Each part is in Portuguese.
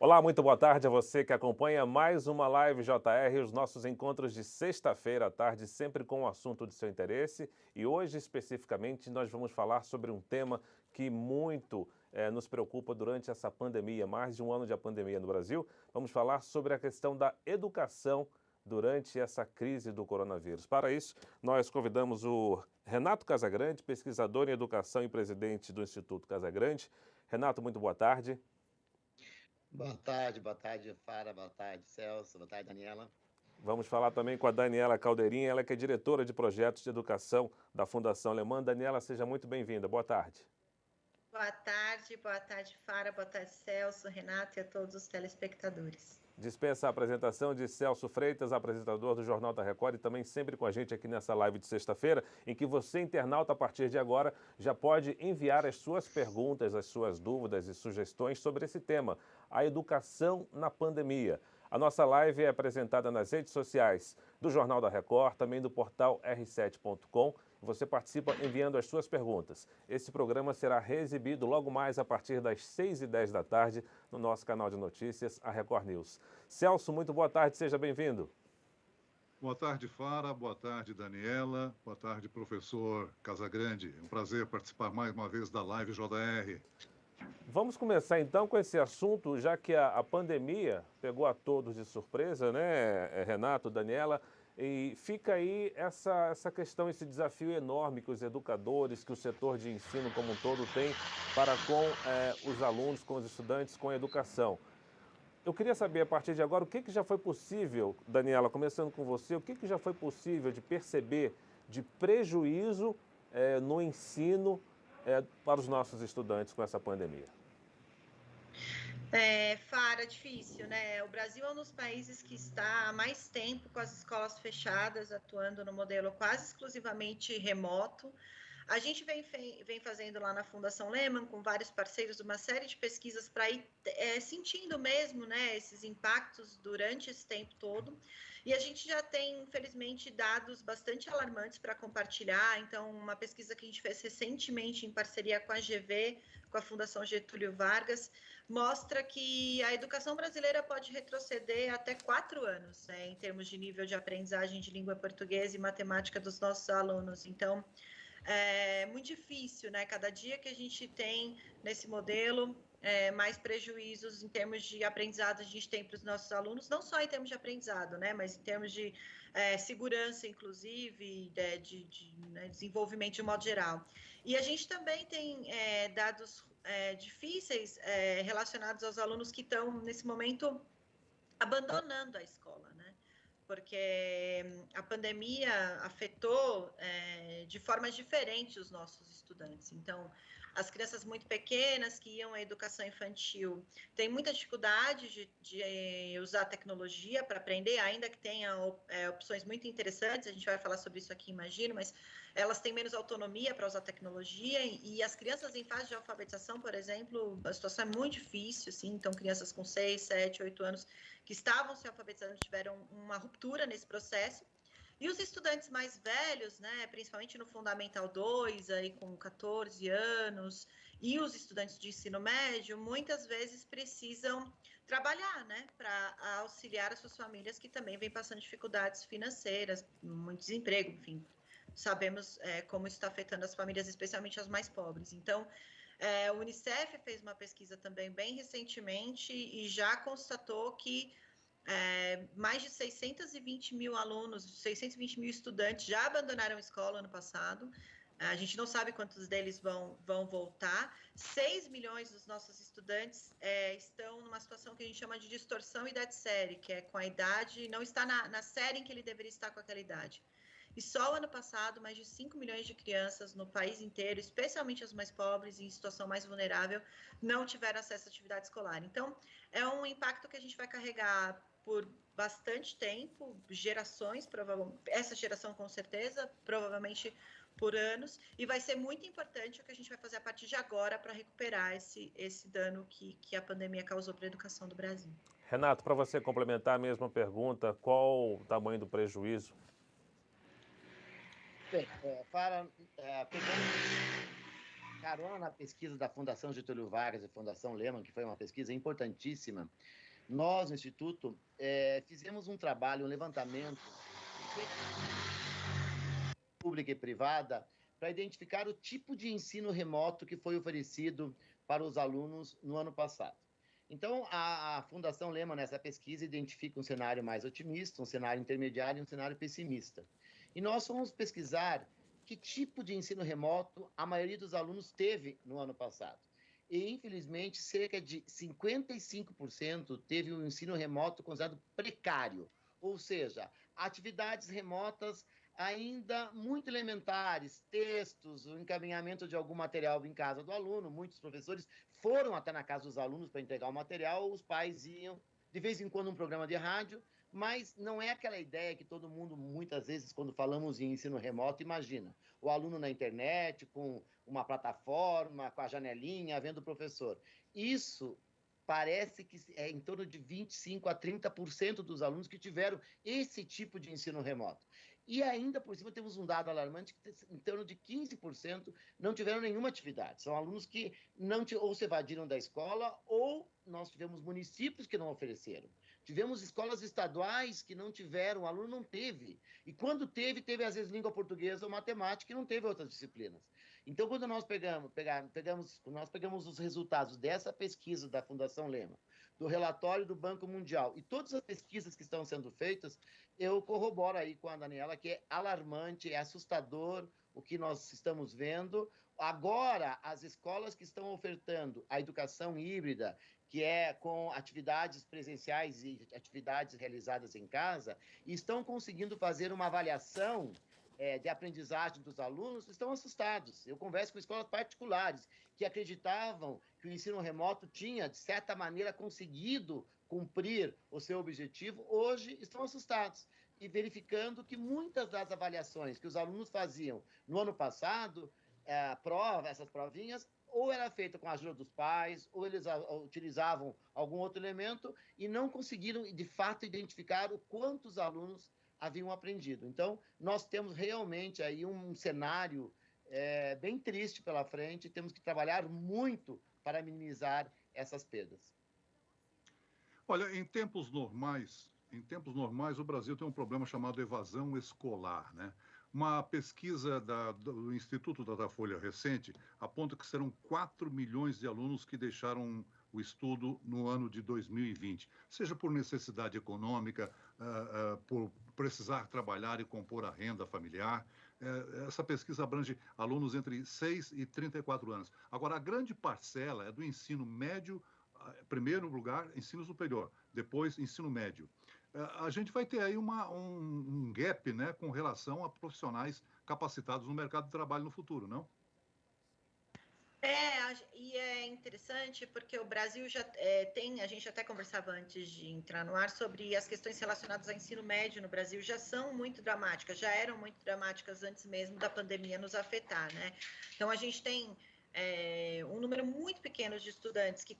Olá, muito boa tarde a você que acompanha mais uma Live JR, os nossos encontros de sexta-feira à tarde, sempre com um assunto de seu interesse. E hoje, especificamente, nós vamos falar sobre um tema que muito nos preocupa durante essa pandemia, mais de um ano de pandemia no Brasil. Vamos falar sobre a questão da educação durante essa crise do coronavírus. Para isso, nós convidamos o Renato Casagrande, pesquisador em educação e presidente do Instituto Casagrande. Renato, muito boa tarde. Boa tarde, Fara, boa tarde, Celso, boa tarde, Daniela. Vamos falar também com a Daniela Caldeirinha, ela que é diretora de projetos de educação da Fundação Alemã. Daniela, seja muito bem-vinda. Boa tarde. Boa tarde, Fara, boa tarde, Celso, Renato e a todos os telespectadores. Dispensa a apresentação de Celso Freitas, apresentador do Jornal da Record e também sempre com a gente aqui nessa live de sexta-feira, em que você, internauta, a partir de agora, já pode enviar as suas perguntas, as suas dúvidas e sugestões sobre esse tema, a educação na pandemia. A nossa live é apresentada nas redes sociais do Jornal da Record, também do portal r7.com. Você participa enviando as suas perguntas. Esse programa será reexibido logo mais a partir das 6h10 da tarde no nosso canal de notícias, a Record News. Celso, muito boa tarde, seja bem-vindo. Boa tarde, Fara. Boa tarde, Daniela. Boa tarde, professor Casagrande. É um prazer participar mais uma vez da Live JR. Vamos começar então com esse assunto, já que a pandemia pegou a todos de surpresa, né, Renato, Daniela? E fica aí essa questão, esse desafio enorme que os educadores, que o setor de ensino como um todo tem para com os alunos, com os estudantes, com a educação. Eu queria saber, a partir de agora, o que já foi possível, Daniela, começando com você, o que já foi possível de perceber de prejuízo no ensino para os nossos estudantes com essa pandemia? Fara, difícil, né? O Brasil é um dos países que está há mais tempo com as escolas fechadas, atuando no modelo quase exclusivamente remoto. A gente vem fazendo lá na Fundação Lehman, com vários parceiros, uma série de pesquisas para ir sentindo mesmo, né, esses impactos durante esse tempo todo. E a gente já tem, infelizmente, dados bastante alarmantes para compartilhar. Então, uma pesquisa que a gente fez recentemente em parceria com a GV, com a Fundação Getúlio Vargas, mostra que a educação brasileira pode retroceder até 4 anos, né, em termos de nível de aprendizagem de língua portuguesa e matemática dos nossos alunos. Então, é muito difícil, né? Cada dia que a gente tem nesse modelo, mais prejuízos em termos de aprendizado a gente tem para os nossos alunos, não só em termos de aprendizado, né? Mas em termos de segurança, inclusive, né, desenvolvimento de modo geral. E a gente também tem dados difíceis relacionados aos alunos que estão, nesse momento, abandonando a escola, né? Porque a pandemia afetou de formas diferentes os nossos estudantes. Então, as crianças muito pequenas que iam à educação infantil têm muita dificuldade de usar tecnologia para aprender, ainda que tenha opções muito interessantes, a gente vai falar sobre isso aqui, imagino, mas elas têm menos autonomia para usar tecnologia, e as crianças em fase de alfabetização, por exemplo, a situação é muito difícil, assim, então crianças com 6, 7, 8 anos que estavam se alfabetizando tiveram uma ruptura nesse processo. E os estudantes mais velhos, né, principalmente no Fundamental 2, aí com 14 anos, e os estudantes de ensino médio, muitas vezes precisam trabalhar, né, para auxiliar as suas famílias que também vêm passando dificuldades financeiras, muito desemprego, enfim. Sabemos como isso está afetando as famílias, especialmente as mais pobres. Então, o Unicef fez uma pesquisa também bem recentemente e já constatou que mais de 620 mil alunos, 620 mil estudantes já abandonaram a escola ano passado. A gente não sabe quantos deles vão voltar. 6 milhões dos nossos estudantes estão numa situação que a gente chama de distorção idade-série, que é com a idade, não está na série em que ele deveria estar com aquela idade. E só o ano passado, mais de 5 milhões de crianças no país inteiro, especialmente as mais pobres e em situação mais vulnerável, não tiveram acesso à atividade escolar. Então, é um impacto que a gente vai carregar por bastante tempo, gerações, provavelmente, essa geração com certeza, provavelmente por anos, e vai ser muito importante o que a gente vai fazer a partir de agora para recuperar esse dano que a pandemia causou para a educação do Brasil. Renato, para você complementar a mesma pergunta, qual o tamanho do prejuízo? Bem, Fara, pegando carona na pesquisa da Fundação Getúlio Vargas e Fundação Lehman, que foi uma pesquisa importantíssima, nós, no Instituto, fizemos um trabalho, um levantamento pública e privada para identificar o tipo de ensino remoto que foi oferecido para os alunos no ano passado. Então, a Fundação Lehman, nessa pesquisa, identifica um cenário mais otimista, um cenário intermediário e um cenário pessimista. E nós fomos pesquisar que tipo de ensino remoto a maioria dos alunos teve no ano passado. E, infelizmente, cerca de 55% teve um ensino remoto considerado precário, ou seja, atividades remotas ainda muito elementares, textos, o encaminhamento de algum material em casa do aluno. Muitos professores foram até na casa dos alunos para entregar o material, os pais iam, de vez em quando, um programa de rádio, mas não é aquela ideia que todo mundo, muitas vezes, quando falamos em ensino remoto, imagina. O aluno na internet, com uma plataforma, com a janelinha, vendo o professor. Isso parece que é em torno de 25% a 30% dos alunos que tiveram esse tipo de ensino remoto. E ainda por cima temos um dado alarmante que em torno de 15% não tiveram nenhuma atividade. São alunos que ou se evadiram da escola, ou nós tivemos municípios que não ofereceram. Tivemos escolas estaduais que não tiveram, o aluno não teve. E quando teve, teve às vezes língua portuguesa ou matemática e não teve outras disciplinas. Então, quando nós pegamos os resultados dessa pesquisa da Fundação Lehman, do relatório do Banco Mundial e todas as pesquisas que estão sendo feitas, eu corroboro aí com a Daniela que é alarmante, é assustador o que nós estamos vendo. Agora, as escolas que estão ofertando a educação híbrida, que é com atividades presenciais e atividades realizadas em casa, estão conseguindo fazer uma avaliação de aprendizagem dos alunos, estão assustados. Eu converso com escolas particulares que acreditavam que o ensino remoto tinha, de certa maneira, conseguido cumprir o seu objetivo, hoje estão assustados e verificando que muitas das avaliações que os alunos faziam no ano passado, essas provinhas, ou era feita com a ajuda dos pais, ou eles utilizavam algum outro elemento e não conseguiram, de fato, identificar o quanto os alunos haviam aprendido. Então, nós temos realmente aí um cenário bem triste pela frente, temos que trabalhar muito para minimizar essas perdas. Olha, em tempos normais, o Brasil tem um problema chamado evasão escolar, né? Uma pesquisa do Instituto Datafolha recente aponta que serão 4 milhões de alunos que deixaram o estudo no ano de 2020, seja por necessidade econômica, por precisar trabalhar e compor a renda familiar. Essa pesquisa abrange alunos entre 6 e 34 anos. Agora, a grande parcela é do ensino médio, primeiro lugar, ensino superior, depois ensino médio. A gente vai ter aí um gap, né, com relação a profissionais capacitados no mercado de trabalho no futuro, não? E é interessante porque o Brasil já tem, a gente até conversava antes de entrar no ar, sobre as questões relacionadas ao ensino médio no Brasil já são muito dramáticas, já eram muito dramáticas antes mesmo da pandemia nos afetar, né? Então, a gente tem um número muito pequeno de estudantes que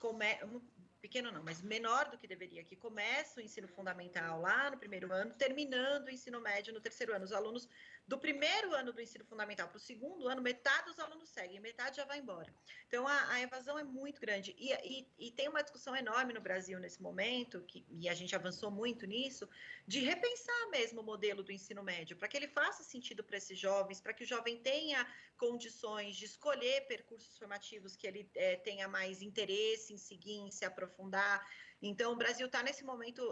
pequeno não, mas menor do que deveria, que começa o ensino fundamental lá no primeiro ano, terminando o ensino médio no terceiro ano. Os alunos do primeiro ano do ensino fundamental para o segundo ano, metade dos alunos seguem, metade já vai embora. Então, a evasão é muito grande. E tem uma discussão enorme no Brasil nesse momento, e a gente avançou muito nisso, de repensar mesmo o modelo do ensino médio, para que ele faça sentido para esses jovens, para que o jovem tenha condições de escolher percursos formativos que ele tenha mais interesse em seguir, em se aprofundar. Então, o Brasil está, nesse momento,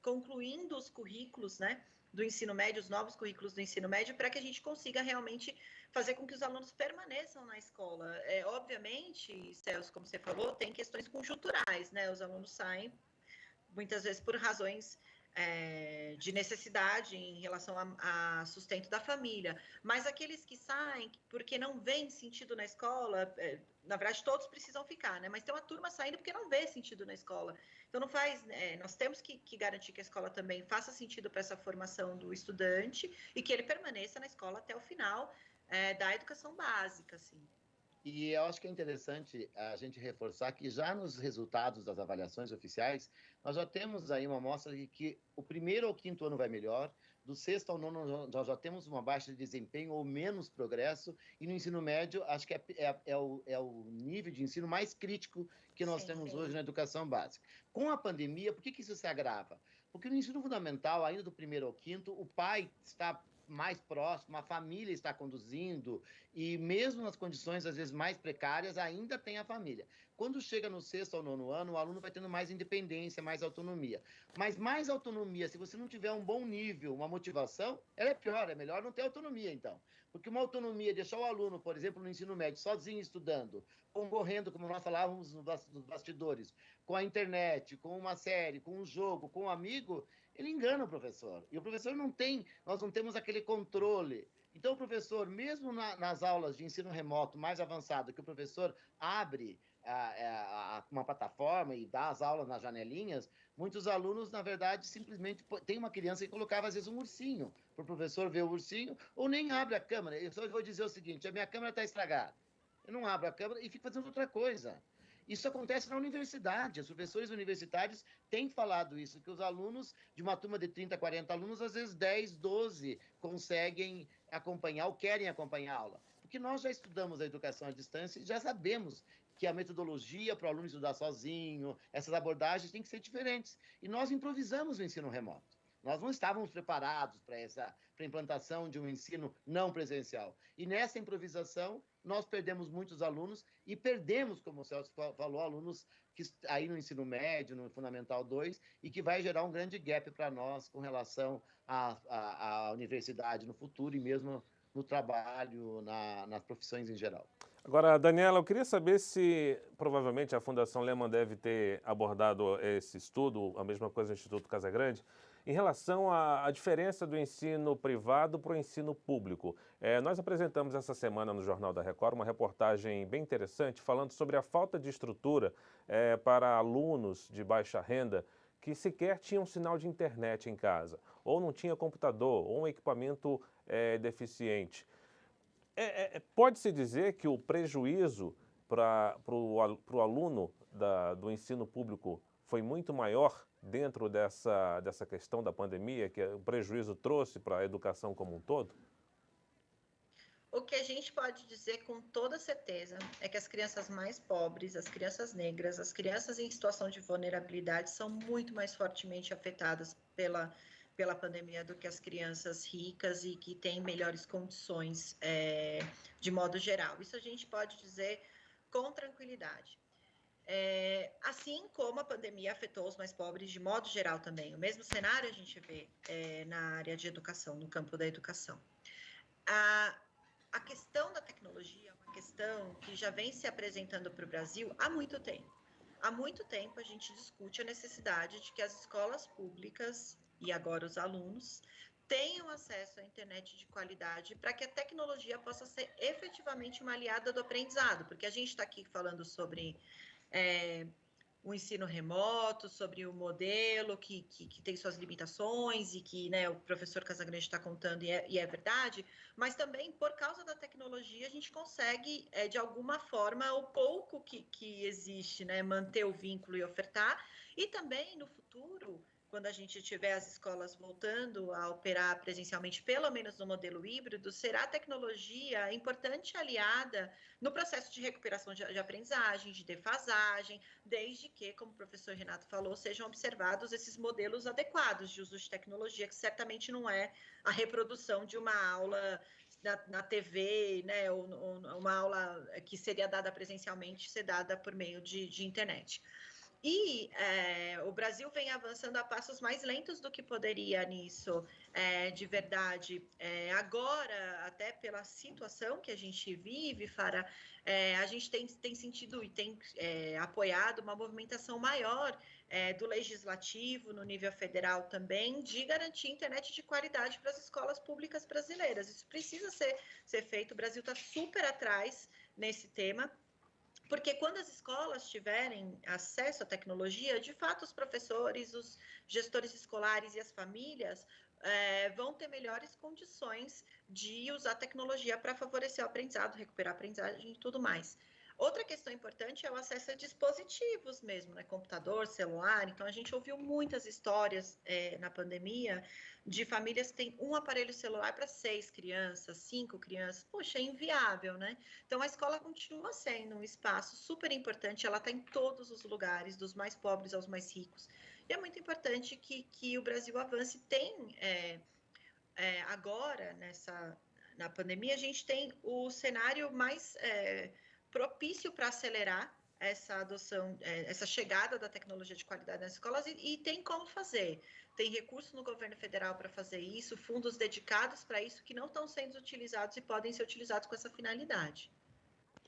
concluindo os currículos, né, do ensino médio, os novos currículos do ensino médio, para que a gente consiga realmente fazer com que os alunos permaneçam na escola. Obviamente, Celso, como você falou, tem questões conjunturais, né? Os alunos saem, muitas vezes, por razões de necessidade em relação a sustento da família. Mas aqueles que saem porque não vêem sentido na escola, na verdade, todos precisam ficar, né? Mas tem uma turma saindo porque não vê sentido na escola. Então, não faz. Nós temos que garantir que a escola também faça sentido para essa formação do estudante e que ele permaneça na escola até o final da educação básica, assim. E eu acho que é interessante a gente reforçar que já nos resultados das avaliações oficiais, nós já temos aí uma amostra de que o primeiro ao quinto ano vai melhor, Do sexto ao nono, nós já temos uma baixa de desempenho ou menos progresso, e no ensino médio, acho que é o nível de ensino mais crítico que nós temos hoje na educação básica. Com a pandemia, por que isso se agrava? Porque no ensino fundamental, ainda do primeiro ao quinto, o pai está mais próximo, a família está conduzindo, e mesmo nas condições, às vezes, mais precárias, ainda tem a família. Quando chega no sexto ou nono ano, o aluno vai tendo mais independência, mais autonomia. Mas mais autonomia, se você não tiver um bom nível, uma motivação, ela é pior, é melhor não ter autonomia, então. Porque uma autonomia, deixar o aluno, por exemplo, no ensino médio, sozinho estudando, concorrendo, como nós falávamos nos bastidores, com a internet, com uma série, com um jogo, com um amigo, ele engana o professor. E o professor nós não temos aquele controle. Então, o professor, mesmo nas aulas de ensino remoto mais avançado, que o professor abre uma plataforma e dá as aulas nas janelinhas, muitos alunos, na verdade, simplesmente tem uma criança que colocava, às vezes, um ursinho, para o professor ver o ursinho, ou nem abre a câmera. Eu só vou dizer o seguinte, a minha câmera está estragada. Eu não abro a câmera e fico fazendo outra coisa. Isso acontece na universidade. Os professores universitários têm falado isso, que os alunos, de uma turma de 30, 40 alunos, às vezes 10, 12 conseguem acompanhar ou querem acompanhar a aula. Porque nós já estudamos a educação à distância e já sabemos que a metodologia para o aluno estudar sozinho, essas abordagens têm que ser diferentes. E nós improvisamos o ensino remoto. Nós não estávamos preparados para a implantação de um ensino não presencial. E nessa improvisação, nós perdemos muitos alunos e perdemos, como o Celso falou, alunos que aí no ensino médio, no Fundamental 2, e que vai gerar um grande gap para nós com relação à universidade no futuro e mesmo no trabalho, nas profissões em geral. Agora, Daniela, eu queria saber se, provavelmente, a Fundação Lehman deve ter abordado esse estudo, a mesma coisa do Instituto Casagrande, em relação à diferença do ensino privado para o ensino público. Nós apresentamos essa semana no Jornal da Record uma reportagem bem interessante falando sobre a falta de estrutura para alunos de baixa renda que sequer tinham sinal de internet em casa, ou não tinha computador, ou um equipamento deficiente. Pode-se dizer que o prejuízo para o aluno do ensino público foi muito maior dentro dessa questão da pandemia, que o prejuízo trouxe para a educação como um todo? O que a gente pode dizer com toda certeza é que as crianças mais pobres, as crianças negras, as crianças em situação de vulnerabilidade são muito mais fortemente afetadas pela pandemia do que as crianças ricas e que têm melhores condições de modo geral. Isso a gente pode dizer com tranquilidade. Assim como a pandemia afetou os mais pobres de modo geral também. O mesmo cenário a gente vê na área de educação, no campo da educação. A questão da tecnologia é uma questão que já vem se apresentando para o Brasil há muito tempo. Há muito tempo a gente discute a necessidade de que as escolas públicas e agora os alunos tenham acesso à internet de qualidade para que a tecnologia possa ser efetivamente uma aliada do aprendizado, porque a gente está aqui falando sobre o ensino remoto, sobre o modelo que tem suas limitações e que o professor Casagrande está contando e é verdade, mas também por causa da tecnologia a gente consegue, de alguma forma, o pouco que existe, manter o vínculo e ofertar, e também no futuro, quando a gente tiver as escolas voltando a operar presencialmente, pelo menos no modelo híbrido, será a tecnologia importante aliada no processo de recuperação de aprendizagem, de defasagem, desde que, como o professor Renato falou, sejam observados esses modelos adequados de uso de tecnologia, que certamente não é a reprodução de uma aula na TV, ou uma aula que seria dada presencialmente, ser dada por meio de internet. E o Brasil vem avançando a passos mais lentos do que poderia nisso, de verdade. Agora, até pela situação que a gente vive, Fara, a gente tem sentido e tem apoiado uma movimentação maior do legislativo, no nível federal também, de garantir internet de qualidade para as escolas públicas brasileiras. Isso precisa ser feito, o Brasil está super atrás nesse tema. Porque quando as escolas tiverem acesso à tecnologia, de fato, os professores, os gestores escolares e as famílias vão ter melhores condições de usar a tecnologia para favorecer o aprendizado, recuperar a aprendizagem e tudo mais. Outra questão importante é o acesso a dispositivos mesmo, né? Computador, celular. Então, a gente ouviu muitas histórias na pandemia de famílias que têm um aparelho celular para 6 crianças, 5 crianças. Poxa, é inviável, né? Então, a escola continua sendo um espaço super importante. Ela está em todos os lugares, dos mais pobres aos mais ricos. E é muito importante que o Brasil avance. Agora, na pandemia, a gente tem o cenário mais propício para acelerar essa adoção, essa chegada da tecnologia de qualidade nas escolas e tem como fazer. Tem recurso no governo federal para fazer isso, fundos dedicados para isso que não estão sendo utilizados e podem ser utilizados com essa finalidade.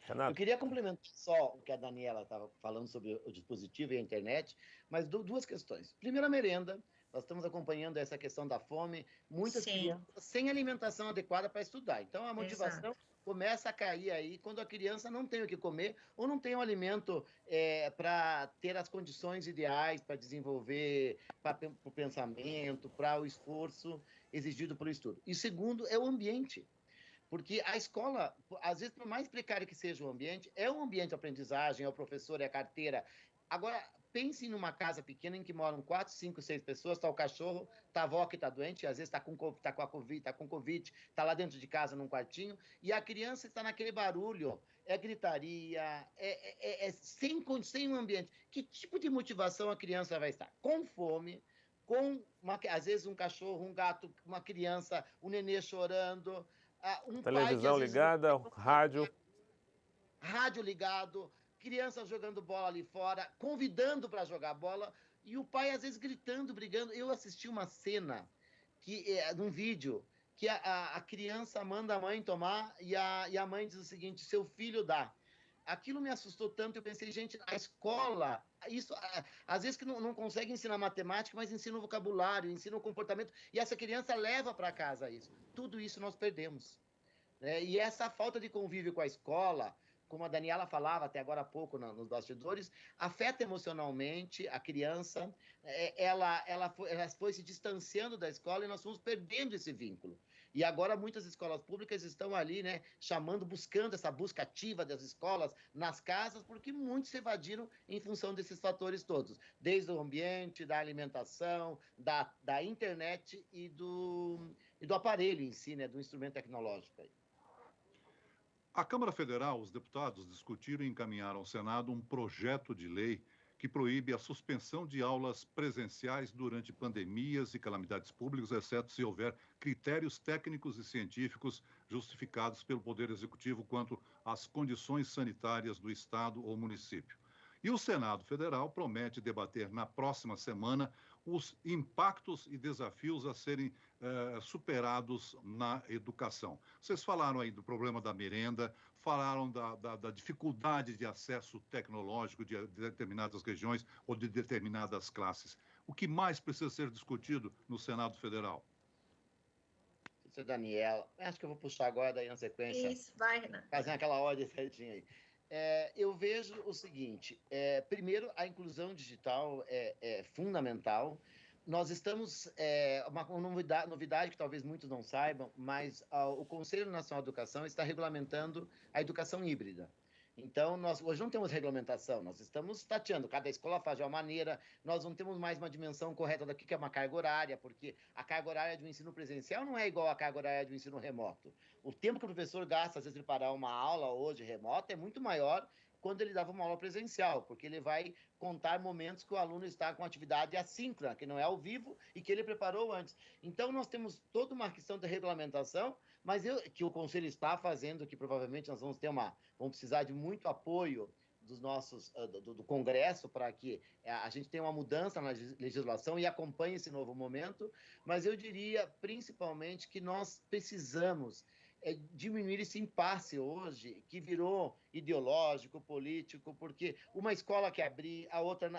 Eu queria complementar só o que a Daniela estava falando sobre o dispositivo e a internet, mas duas questões. Primeiro, a merenda. Nós estamos acompanhando essa questão da fome, muitas crianças sem alimentação adequada para estudar. Então, a motivação começa a cair aí quando a criança não tem o que comer ou não tem o alimento para ter as condições ideais para desenvolver para o pensamento, para o esforço exigido pelo estudo. E segundo, é o ambiente. Porque a escola, às vezes, por mais precário que seja o ambiente, é um ambiente de aprendizagem, é o professor, é a carteira. Agora, pense numa casa pequena em que moram 4, 5, 6 pessoas, está o cachorro, está a avó que está doente, às vezes está com Covid, está lá dentro de casa num quartinho, e a criança está naquele barulho, é gritaria, sem um ambiente. Que tipo de motivação a criança vai estar? Com fome, às vezes um cachorro, um gato, uma criança, um nenê chorando... televisão ligada, rádio ligado, crianças jogando bola ali fora, convidando para jogar bola, e o pai às vezes gritando, brigando. Eu assisti uma cena num vídeo que a criança manda a mãe tomar e a mãe diz o seguinte: seu filho dá. Aquilo me assustou tanto, eu pensei, gente, a escola, isso, às vezes que não consegue ensinar matemática, mas ensina o vocabulário, ensina o comportamento, e essa criança leva para casa isso. Tudo isso nós perdemos. E essa falta de convívio com a escola, como a Daniela falava até agora há pouco nos bastidores, afeta emocionalmente a criança, ela foi se distanciando da escola e nós fomos perdendo esse vínculo. E agora muitas escolas públicas estão ali, né, buscando essa busca ativa das escolas nas casas, porque muitos se evadiram em função desses fatores todos, desde o ambiente, da alimentação, da internet e do aparelho em si, né, do instrumento tecnológico. A Câmara Federal, os deputados discutiram e encaminharam ao Senado um projeto de lei que proíbe a suspensão de aulas presenciais durante pandemias e calamidades públicas, exceto se houver critérios técnicos e científicos justificados pelo Poder Executivo quanto às condições sanitárias do Estado ou município. E o Senado Federal promete debater na próxima semana os impactos e desafios a serem superados na educação. Vocês falaram aí do problema da merenda, falaram da dificuldade de acesso tecnológico de determinadas regiões ou de determinadas classes. O que mais precisa ser discutido no Senado Federal? Seu Daniel, acho que eu vou puxar agora daí na sequência. Isso, vai, Renato. Fazendo aquela ordem certinha aí. Eu vejo o seguinte, primeiro, a inclusão digital é fundamental. Nós estamos, uma novidade que talvez muitos não saibam, mas o Conselho Nacional de Educação está regulamentando a educação híbrida. Então, nós hoje não temos regulamentação, nós estamos tateando, cada escola faz de uma maneira, nós não temos mais uma dimensão correta do que é uma carga horária, porque a carga horária de um ensino presencial não é igual à carga horária de um ensino remoto. O tempo que o professor gasta, às vezes, para preparar uma aula hoje remota é muito maior quando ele dava uma aula presencial, porque ele vai contar momentos que o aluno está com atividade assíncrona, que não é ao vivo e que ele preparou antes. Então, nós temos toda uma questão de regulamentação, mas que o Conselho está fazendo, que provavelmente nós vamos precisar de muito apoio do Congresso para que a gente tenha uma mudança na legislação e acompanhe esse novo momento, mas eu diria principalmente que nós precisamos diminuir esse impasse hoje, que virou ideológico, político, porque uma escola quer abrir, a outra,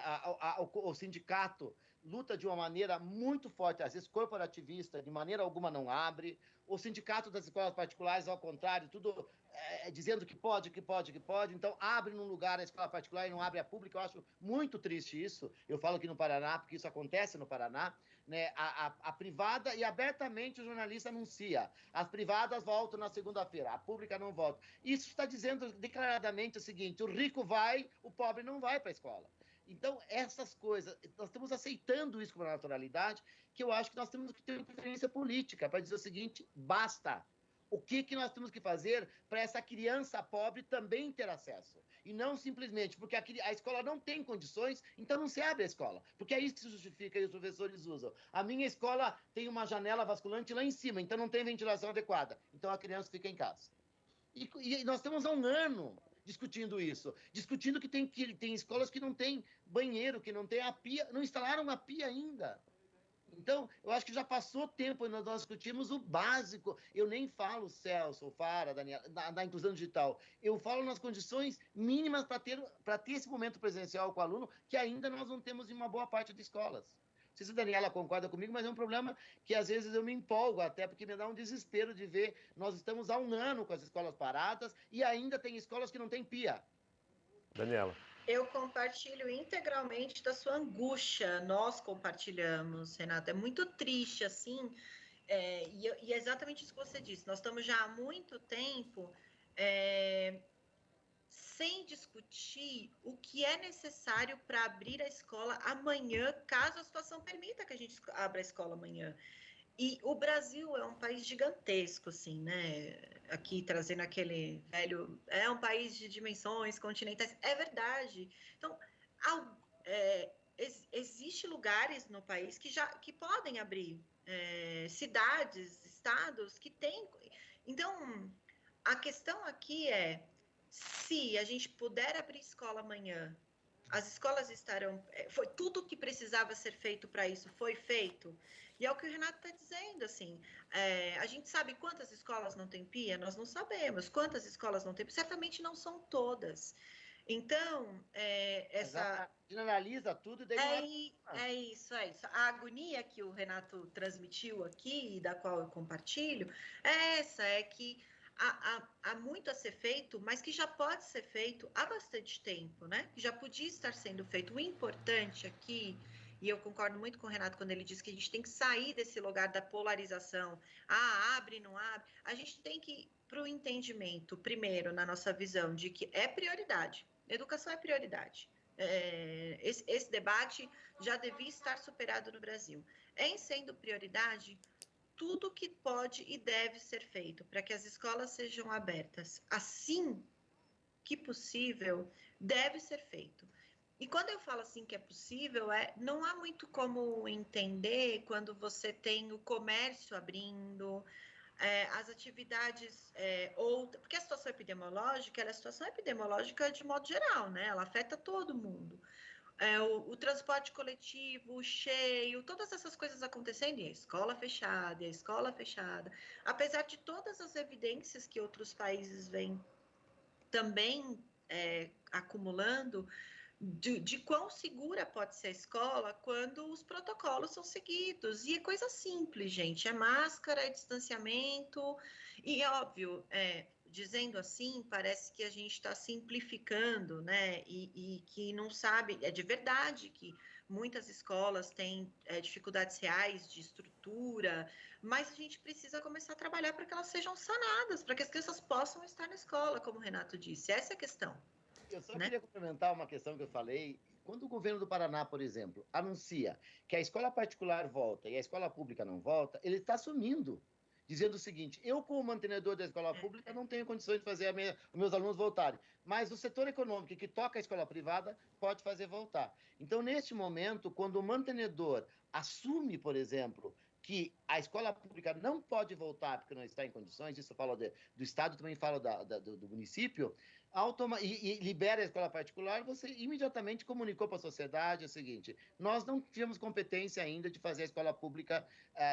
o sindicato luta de uma maneira muito forte, às vezes corporativista, de maneira alguma não abre. O sindicato das escolas particulares, ao contrário, tudo dizendo que pode, que pode, que pode. Então, abre num lugar a escola particular e não abre a pública. Eu acho muito triste isso. Eu falo aqui no Paraná, porque isso acontece no Paraná. Né? A privada, e abertamente o jornalista anuncia, as privadas voltam na segunda-feira, a pública não volta. Isso está dizendo declaradamente o seguinte: o rico vai, o pobre não vai para a escola. Então, essas coisas, nós estamos aceitando isso com naturalidade, que eu acho que nós temos que ter uma preferência política para dizer o seguinte: basta. O que nós temos que fazer para essa criança pobre também ter acesso? E não simplesmente porque a escola não tem condições, então não se abre a escola. Porque é isso que se justifica e os professores usam. A minha escola tem uma janela basculante lá em cima, então não tem ventilação adequada. Então a criança fica em casa. E nós estamos há um ano discutindo isso. Discutindo que tem escolas que não tem banheiro, que não tem a pia, não instalaram a pia ainda. Então, eu acho que já passou tempo, nós discutimos o básico. Eu nem falo, Celso, Fara, Daniela, da inclusão digital. Eu falo nas condições mínimas para ter esse momento presencial com o aluno, que ainda nós não temos em uma boa parte de escolas. Não sei se a Daniela concorda comigo, mas é um problema que às vezes eu me empolgo até, porque me dá um desespero de ver. Nós estamos há um ano com as escolas paradas e ainda tem escolas que não têm pia. Daniela. Eu compartilho integralmente da sua angústia. Nós compartilhamos, Renata. É muito triste, assim. E é exatamente isso que você disse. Nós estamos já há muito tempo sem discutir o que é necessário para abrir a escola amanhã, caso a situação permita que a gente abra a escola amanhã. E o Brasil é um país gigantesco, assim, né? Aqui trazendo aquele velho... É um país de dimensões continentais. É verdade. Então, existe lugares no país que podem abrir. Cidades, estados que têm... Então, a questão aqui é, se a gente puder abrir escola amanhã, as escolas estarão... Foi tudo o que precisava ser feito para isso, foi feito. E é o que o Renato está dizendo, assim, a gente sabe quantas escolas não têm pia? Nós não sabemos. Quantas escolas não têm pia? Certamente não são todas. Então, generaliza tudo e daí é isso. A agonia que o Renato transmitiu aqui, e da qual eu compartilho, é essa, é que há muito a ser feito, mas que já pode ser feito há bastante tempo, né? Que já podia estar sendo feito. O importante aqui, e eu concordo muito com o Renato quando ele diz que a gente tem que sair desse lugar da polarização. Abre, não abre. A gente tem que ir para o entendimento, primeiro, na nossa visão, de que é prioridade. Educação é prioridade. Esse debate já devia estar superado no Brasil. Em sendo prioridade, tudo que pode e deve ser feito para que as escolas sejam abertas assim que possível, deve ser feito. E quando eu falo assim que é possível, não há muito como entender quando você tem o comércio abrindo, as atividades, porque a situação epidemiológica, ela é a situação epidemiológica de modo geral, né? Ela afeta todo mundo. O transporte coletivo cheio, todas essas coisas acontecendo, e a escola fechada, apesar de todas as evidências que outros países vêm também acumulando, de quão segura pode ser a escola quando os protocolos são seguidos. E é coisa simples, gente, é máscara, é distanciamento, e óbvio, dizendo assim, parece que a gente está simplificando, né? E que não sabe, é de verdade que muitas escolas têm dificuldades reais de estrutura, mas a gente precisa começar a trabalhar para que elas sejam sanadas, para que as crianças possam estar na escola, como o Renato disse. Essa é a questão. Eu só queria complementar uma questão que eu falei. Quando o governo do Paraná, por exemplo, anuncia que a escola particular volta e a escola pública não volta, ele está assumindo, dizendo o seguinte: eu, como mantenedor da escola pública, não tenho condições de fazer os meus alunos voltarem, mas o setor econômico que toca a escola privada pode fazer voltar. Então, neste momento, quando o mantenedor assume, por exemplo, que a escola pública não pode voltar porque não está em condições, isso eu falo do Estado, também falo do município, e libera a escola particular, você imediatamente comunicou para a sociedade o seguinte: nós não tivemos competência ainda de fazer a escola pública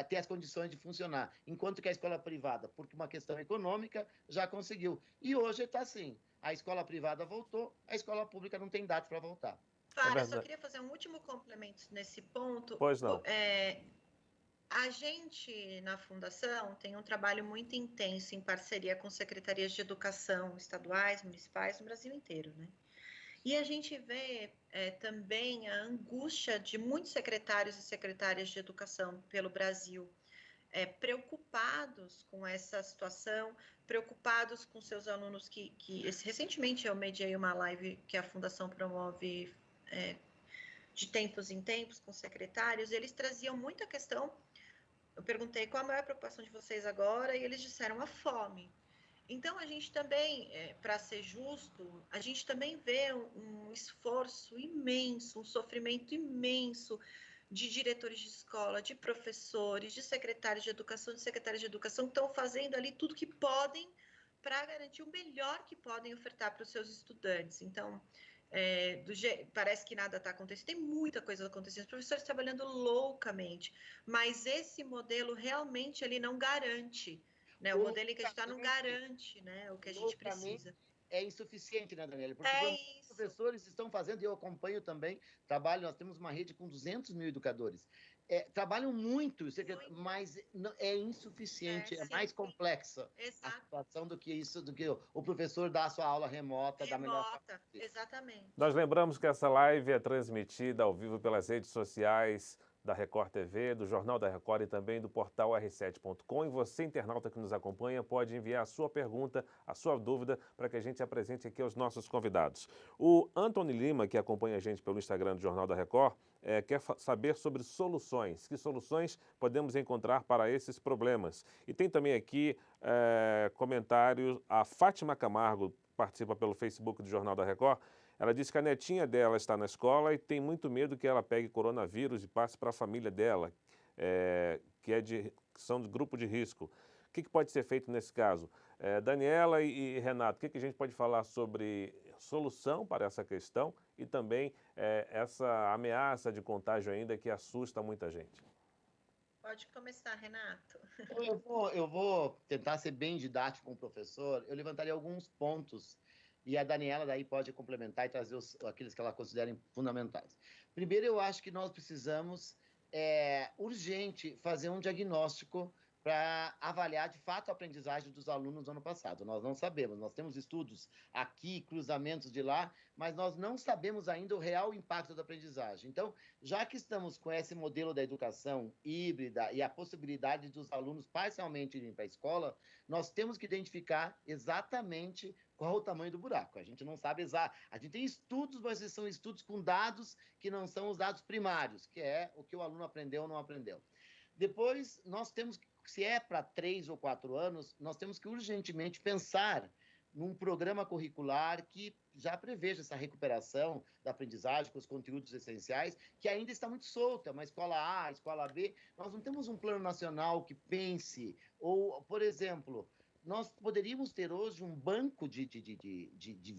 ter as condições de funcionar, enquanto que a escola privada, por uma questão econômica, já conseguiu. E hoje está assim, a escola privada voltou, a escola pública não tem data para voltar. Fara, eu só queria fazer um último complemento nesse ponto. Pois não. A gente, na Fundação, tem um trabalho muito intenso em parceria com secretarias de educação estaduais, municipais, no Brasil inteiro, né? E a gente vê também a angústia de muitos secretários e secretárias de educação pelo Brasil, preocupados com essa situação, preocupados com seus alunos recentemente eu mediei uma live que a Fundação promove de tempos em tempos com secretários, eles traziam muita questão. Eu perguntei qual a maior preocupação de vocês agora e eles disseram a fome. Então, a gente também, para ser justo, a gente também vê um esforço imenso, um sofrimento imenso de diretores de escola, de professores, de secretários de educação, que estão fazendo ali tudo que podem para garantir o melhor que podem ofertar para os seus estudantes. Então, parece que nada está acontecendo, tem muita coisa acontecendo, os professores trabalhando loucamente, mas esse modelo realmente ele não garante, né? O modelo em que a gente está não garante, né, o que a gente precisa. É insuficiente, né, Daniela? Porque os professores estão fazendo, e eu acompanho também, nós temos uma rede com 200 mil educadores. Trabalham muito, mas é insuficiente, é mais complexa a situação do que o professor dar a sua aula remota. Da melhor forma. Exatamente. Nós lembramos que essa live é transmitida ao vivo pelas redes sociais da Record TV, do Jornal da Record e também do portal r7.com. E você, internauta que nos acompanha, pode enviar a sua pergunta, a sua dúvida, para que a gente apresente aqui aos nossos convidados. O Antony Lima, que acompanha a gente pelo Instagram do Jornal da Record, quer saber sobre soluções. Que soluções podemos encontrar para esses problemas? E tem também aqui comentários. A Fátima Camargo participa pelo Facebook do Jornal da Record. Ela disse que a netinha dela está na escola e tem muito medo que ela pegue coronavírus e passe para a família dela, que são de grupo de risco. O que pode ser feito nesse caso? Daniela e Renato, o que a gente pode falar sobre solução para essa questão e também essa ameaça de contágio ainda que assusta muita gente? Pode começar, Renato. Eu vou tentar ser bem didático com o professor. Eu levantaria alguns pontos e a Daniela daí pode complementar e trazer aqueles que ela considera fundamentais. Primeiro, eu acho que nós precisamos, urgente, fazer um diagnóstico para avaliar, de fato, a aprendizagem dos alunos no ano passado. Nós não sabemos, nós temos estudos aqui, cruzamentos de lá, mas nós não sabemos ainda o real impacto da aprendizagem. Então, já que estamos com esse modelo da educação híbrida e a possibilidade dos alunos parcialmente irem para a escola, nós temos que identificar exatamente qual o tamanho do buraco. A gente não sabe exato. A gente tem estudos, mas são estudos com dados que não são os dados primários, que é o que o aluno aprendeu ou não aprendeu. Depois, nós temos que, se é para 3 ou 4 anos, nós temos que urgentemente pensar num programa curricular que já preveja essa recuperação da aprendizagem com os conteúdos essenciais, que ainda está muito solta, uma escola A, escola B. Nós não temos um plano nacional que pense, ou, por exemplo, nós poderíamos ter hoje um banco de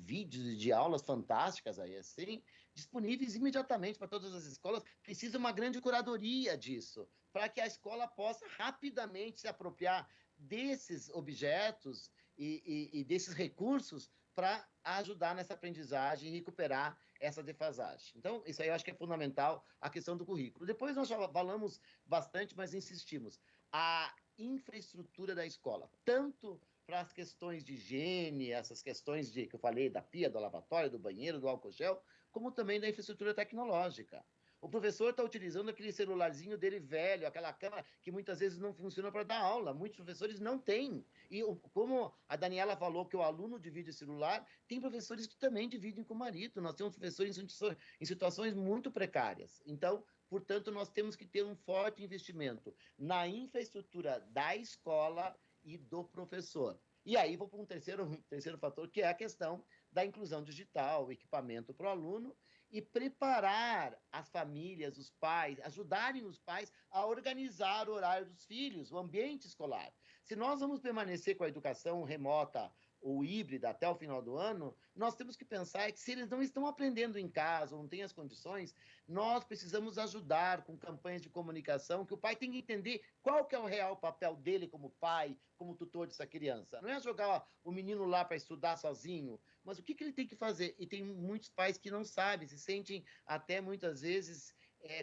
vídeos e de aulas fantásticas aí, assim, disponíveis imediatamente para todas as escolas. Precisa uma grande curadoria disso, para que a escola possa rapidamente se apropriar desses objetos e desses recursos para ajudar nessa aprendizagem e recuperar essa defasagem. Então, isso aí eu acho que é fundamental, a questão do currículo. Depois nós já falamos bastante, mas insistimos. A infraestrutura da escola, tanto para as questões de higiene, essas questões que eu falei, da pia, do lavatório, do banheiro, do álcool gel, como também da infraestrutura tecnológica. O professor está utilizando aquele celularzinho dele velho, aquela câmera que muitas vezes não funciona para dar aula. Muitos professores não têm. E como a Daniela falou que o aluno divide celular, tem professores que também dividem com o marido. Nós temos professores em situações muito precárias. Então, portanto, nós temos que ter um forte investimento na infraestrutura da escola e do professor. E aí vou para um terceiro fator, que é a questão da inclusão digital, o equipamento para o aluno, e preparar as famílias, os pais, ajudarem os pais a organizar o horário dos filhos, o ambiente escolar. Se nós vamos permanecer com a educação remota ou híbrida até o final do ano, nós temos que pensar que se eles não estão aprendendo em casa, ou não têm as condições, nós precisamos ajudar com campanhas de comunicação, que o pai tem que entender qual que é o real papel dele como pai, como tutor dessa criança. Não é jogar o menino lá para estudar sozinho, mas o que ele tem que fazer? E tem muitos pais que não sabem, se sentem até muitas vezes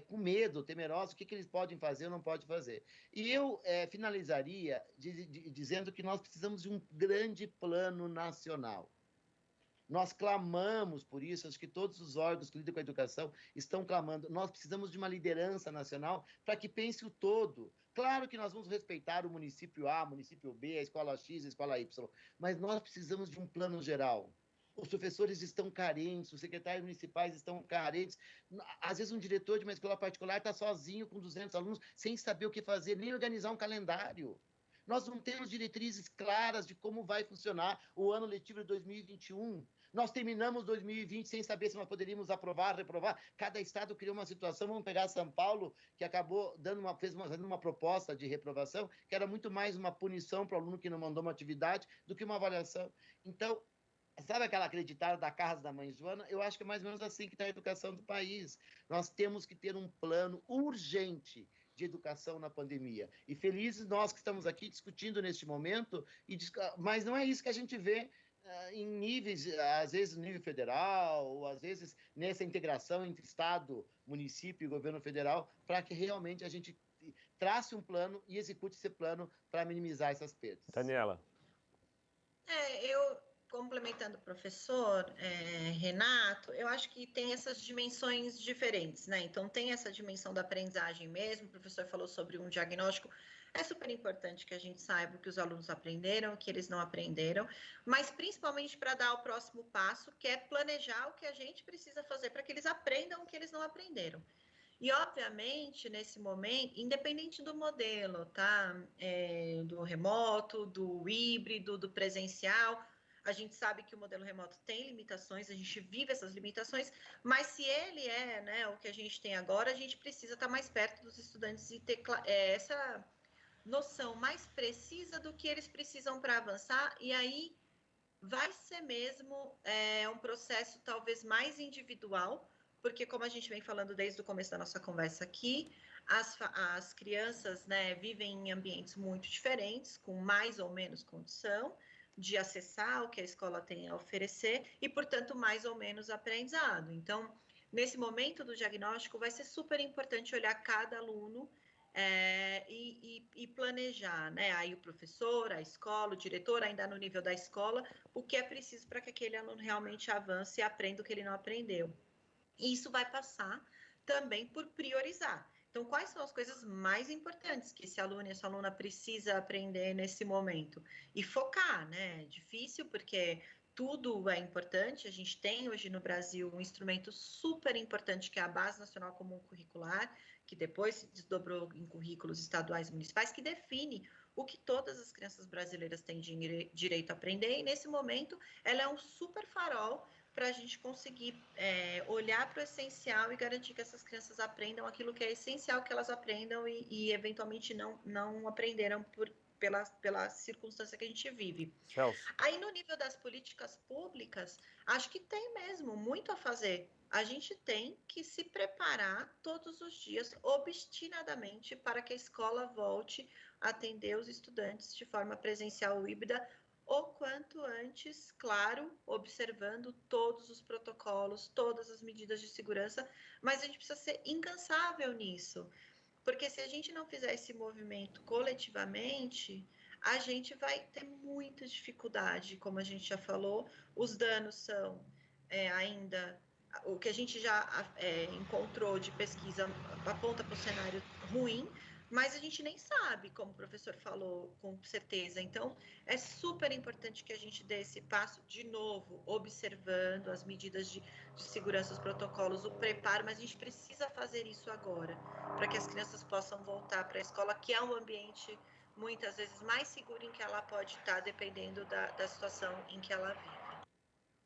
com medo, temerosos, o que eles podem fazer ou não podem fazer. E eu finalizaria dizendo que nós precisamos de um grande plano nacional. Nós clamamos por isso, acho que todos os órgãos que lidam com a educação estão clamando. Nós precisamos de uma liderança nacional para que pense o todo. Claro que nós vamos respeitar o município A, município B, a escola X, a escola Y, mas nós precisamos de um plano geral. Os professores estão carentes, os secretários municipais estão carentes. Às vezes, um diretor de uma escola particular está sozinho com 200 alunos, sem saber o que fazer, nem organizar um calendário. Nós não temos diretrizes claras de como vai funcionar o ano letivo de 2021. Nós terminamos 2020 sem saber se nós poderíamos aprovar, reprovar. Cada estado criou uma situação. Vamos pegar São Paulo, que acabou fazendo uma proposta de reprovação, que era muito mais uma punição para o aluno que não mandou uma atividade do que uma avaliação. Então, sabe aquela acreditada da casa da mãe Joana? Eu acho que é mais ou menos assim que está a educação do país. Nós temos que ter um plano urgente de educação na pandemia. E felizes nós que estamos aqui discutindo neste momento, mas não é isso que a gente vê em níveis, às vezes no nível federal, ou às vezes nessa integração entre Estado, município e governo federal, para que realmente a gente trace um plano e execute esse plano para minimizar essas perdas. Daniela. Eu, complementando o professor Renato, eu acho que tem essas dimensões diferentes, né? Então, tem essa dimensão da aprendizagem mesmo, o professor falou sobre um diagnóstico. É super importante que a gente saiba o que os alunos aprenderam, o que eles não aprenderam, mas principalmente para dar o próximo passo, que é planejar o que a gente precisa fazer para que eles aprendam o que eles não aprenderam. E, obviamente, nesse momento, independente do modelo, tá? Do remoto, do híbrido, do presencial, a gente sabe que o modelo remoto tem limitações, a gente vive essas limitações, mas se ele né, o que a gente tem agora, a gente precisa estar mais perto dos estudantes e ter essa noção mais precisa do que eles precisam para avançar, e aí vai ser mesmo um processo talvez mais individual, porque como a gente vem falando desde o começo da nossa conversa aqui, as crianças, né, vivem em ambientes muito diferentes, com mais ou menos condição de acessar o que a escola tem a oferecer e, portanto, mais ou menos aprendizado. Então, nesse momento do diagnóstico, vai ser super importante olhar cada aluno e planejar, né? Aí o professor, a escola, o diretor, ainda no nível da escola, o que é preciso para que aquele aluno realmente avance e aprenda o que ele não aprendeu. E isso vai passar também por priorizar. Então, quais são as coisas mais importantes que esse aluno e essa aluna precisa aprender nesse momento? E focar, né? É difícil, porque tudo é importante. A gente tem hoje no Brasil um instrumento super importante, que é a Base Nacional Comum Curricular, que depois se desdobrou em currículos estaduais e municipais, que define o que todas as crianças brasileiras têm direito a aprender. E, nesse momento, ela é um super farol para a gente conseguir olhar para o essencial e garantir que essas crianças aprendam aquilo que é essencial que elas aprendam e eventualmente não aprenderam pela circunstância que a gente vive. Celso. Aí, no nível das políticas públicas, acho que tem mesmo muito a fazer. A gente tem que se preparar todos os dias, obstinadamente, para que a escola volte a atender os estudantes de forma presencial ou híbrida, o quanto antes, claro, observando todos os protocolos, todas as medidas de segurança, mas a gente precisa ser incansável nisso, porque se a gente não fizer esse movimento coletivamente, a gente vai ter muita dificuldade, como a gente já falou, os danos são ainda, o que a gente já encontrou de pesquisa aponta para o cenário ruim, mas a gente nem sabe, como o professor falou, com certeza. Então, é super importante que a gente dê esse passo, de novo, observando as medidas de segurança, os protocolos, o preparo, mas a gente precisa fazer isso agora, para que as crianças possam voltar para a escola, que é um ambiente, muitas vezes, mais seguro em que ela pode estar, dependendo da situação em que ela vive.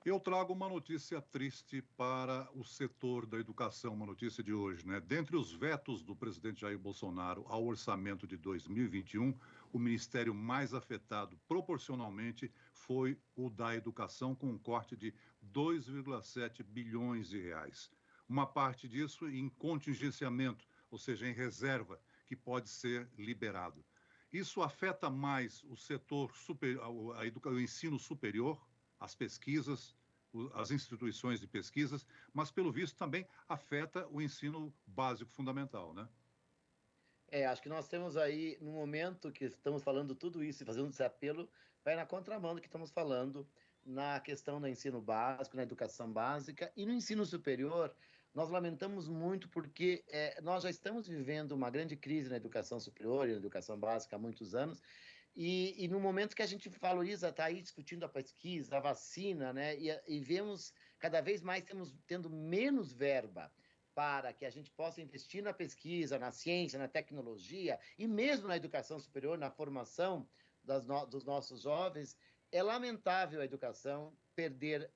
Eu trago uma notícia triste para o setor da educação, uma notícia de hoje, né? Dentre os vetos do presidente Jair Bolsonaro ao orçamento de 2021, o ministério mais afetado proporcionalmente foi o da educação, com um corte de 2,7 bilhões de reais. Uma parte disso em contingenciamento, ou seja, em reserva, que pode ser liberado. Isso afeta mais o setor o ensino superior, as pesquisas, as instituições de pesquisas, mas, pelo visto, também afeta o ensino básico fundamental, né? Acho que nós temos aí, no momento que estamos falando tudo isso e fazendo esse apelo, vai na contramão do que estamos falando na questão do ensino básico, na educação básica e no ensino superior. Nós lamentamos muito porque nós já estamos vivendo uma grande crise na educação superior e na educação básica há muitos anos, e no momento que a gente valoriza, está aí discutindo a pesquisa, a vacina, né? E vemos cada vez mais tendo menos verba para que a gente possa investir na pesquisa, na ciência, na tecnologia e mesmo na educação superior, na formação dos nossos jovens, é lamentável a educação perder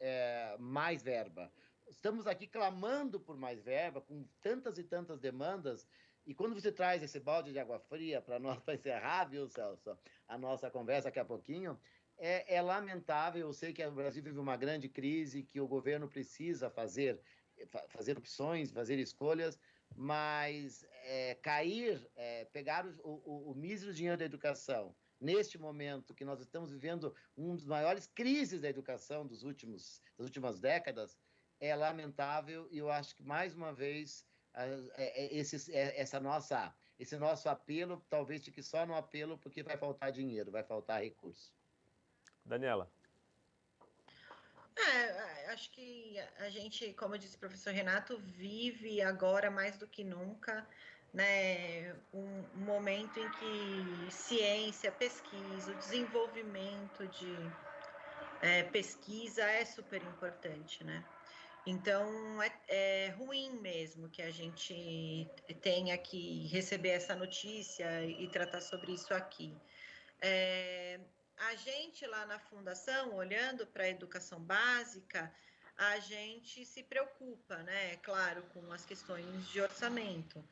mais verba. Estamos aqui clamando por mais verba, com tantas e tantas demandas, e quando você traz esse balde de água fria para nós, para encerrar, viu, Celso, a nossa conversa daqui a pouquinho, é lamentável. Eu sei que o Brasil vive uma grande crise, que o governo precisa fazer opções, fazer escolhas, mas pegar o mísero dinheiro da educação, neste momento que nós estamos vivendo uma das maiores crises da educação das últimas décadas, é lamentável, e eu acho que, mais uma vez, esse nosso apelo talvez fique só no apelo, porque vai faltar dinheiro, vai faltar recurso. Daniela. Acho que a gente, como disse o professor Renato, vive agora mais do que nunca, né, um momento em que ciência, pesquisa, o desenvolvimento de pesquisa é super importante, né? Então, é ruim mesmo que a gente tenha que receber essa notícia e tratar sobre isso aqui. A gente lá na Fundação, olhando para a educação básica, a gente se preocupa, né? Claro, com as questões de orçamento.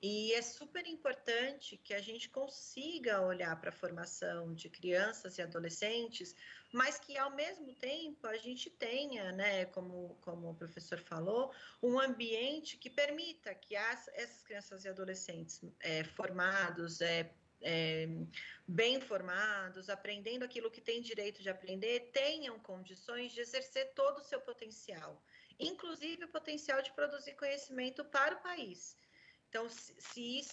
E é super importante que a gente consiga olhar para a formação de crianças e adolescentes, mas que, ao mesmo tempo, a gente tenha, né, como o professor falou, um ambiente que permita que essas crianças e adolescentes formados, bem formados, aprendendo aquilo que tem direito de aprender, tenham condições de exercer todo o seu potencial, inclusive o potencial de produzir conhecimento para o país. Então, se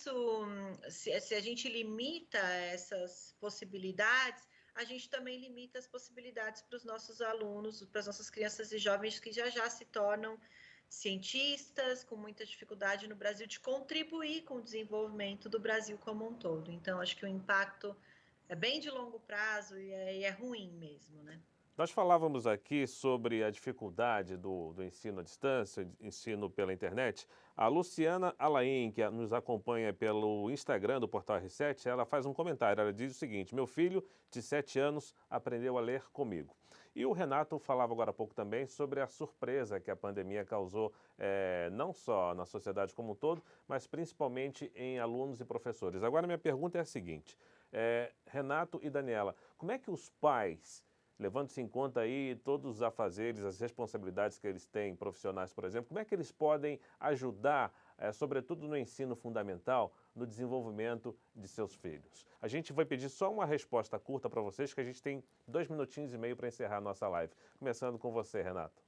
a gente limita essas possibilidades, a gente também limita as possibilidades para os nossos alunos, para as nossas crianças e jovens que já se tornam cientistas, com muita dificuldade no Brasil de contribuir com o desenvolvimento do Brasil como um todo. Então, acho que o impacto é bem de longo prazo e é ruim mesmo, né? Nós falávamos aqui sobre a dificuldade do ensino à distância, ensino pela internet. A Luciana Alain, que nos acompanha pelo Instagram do Portal R7, ela faz um comentário. Ela diz o seguinte: meu filho de 7 anos aprendeu a ler comigo. E o Renato falava agora há pouco também sobre a surpresa que a pandemia causou, não só na sociedade como um todo, mas principalmente em alunos e professores. Agora, minha pergunta é a seguinte: Renato e Daniela, como é que os pais, levando-se em conta aí todos os afazeres, as responsabilidades que eles têm, profissionais, por exemplo, como é que eles podem ajudar, sobretudo no ensino fundamental, no desenvolvimento de seus filhos? A gente vai pedir só uma resposta curta para vocês, que a gente tem 2 minutinhos e meio para encerrar a nossa live. Começando com você, Renato.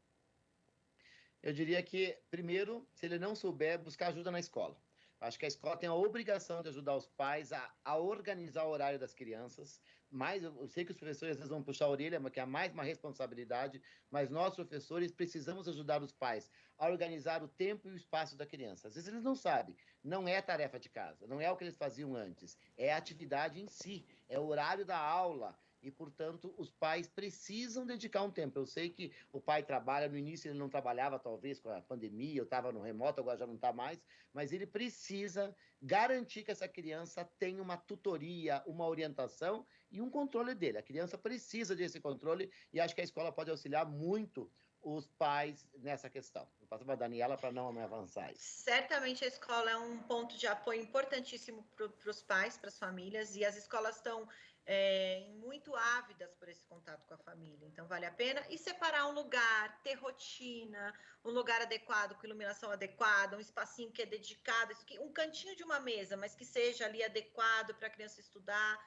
Eu diria que, primeiro, se ele não souber, buscar ajuda na escola. Acho que a escola tem a obrigação de ajudar os pais a organizar o horário das crianças. Mas eu sei que os professores às vezes vão puxar a orelha, que é mais uma responsabilidade, mas nós, professores, precisamos ajudar os pais a organizar o tempo e o espaço da criança. Às vezes eles não sabem, não é tarefa de casa, não é o que eles faziam antes, é a atividade em si, é o horário da aula. E, portanto, os pais precisam dedicar um tempo. Eu sei que o pai trabalha, no início ele não trabalhava, talvez, com a pandemia, eu estava no remoto, agora já não está mais, mas ele precisa garantir que essa criança tenha uma tutoria, uma orientação, e um controle dele. A criança precisa desse controle e acho que a escola pode auxiliar muito os pais nessa questão. Vou passar para a Daniela para não me avançar isso. Certamente a escola é um ponto de apoio importantíssimo para os pais, para as famílias, e as escolas estão muito ávidas por esse contato com a família. Então, vale a pena. E separar um lugar, ter rotina, um lugar adequado, com iluminação adequada, um espacinho que é dedicado, um cantinho de uma mesa, mas que seja ali adequado para a criança estudar.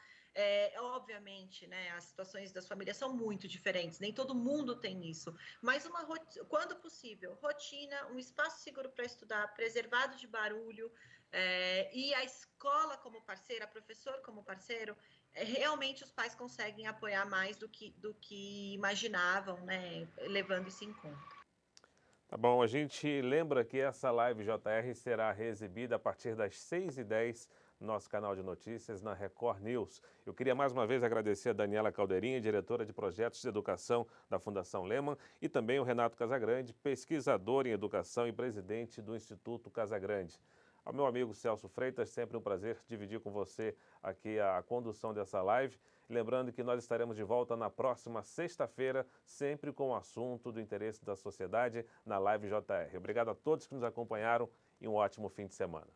Obviamente, né, as situações das famílias são muito diferentes, nem todo mundo tem isso, mas quando possível, rotina, um espaço seguro para estudar, preservado de barulho, e a escola como parceira, professor como parceiro, realmente os pais conseguem apoiar mais do que imaginavam, né, levando isso em conta. Tá bom, a gente lembra que essa live JR será reexibida a partir das 6h10 no nosso canal de notícias na Record News. Eu queria mais uma vez agradecer a Daniela Caldeirinha, diretora de projetos de educação da Fundação Lehman, e também o Renato Casagrande, pesquisador em educação e presidente do Instituto Casagrande. Ao meu amigo Celso Freitas, sempre um prazer dividir com você aqui a condução dessa live. Lembrando que nós estaremos de volta na próxima sexta-feira, sempre com o assunto do interesse da sociedade na Live JR. Obrigado a todos que nos acompanharam e um ótimo fim de semana.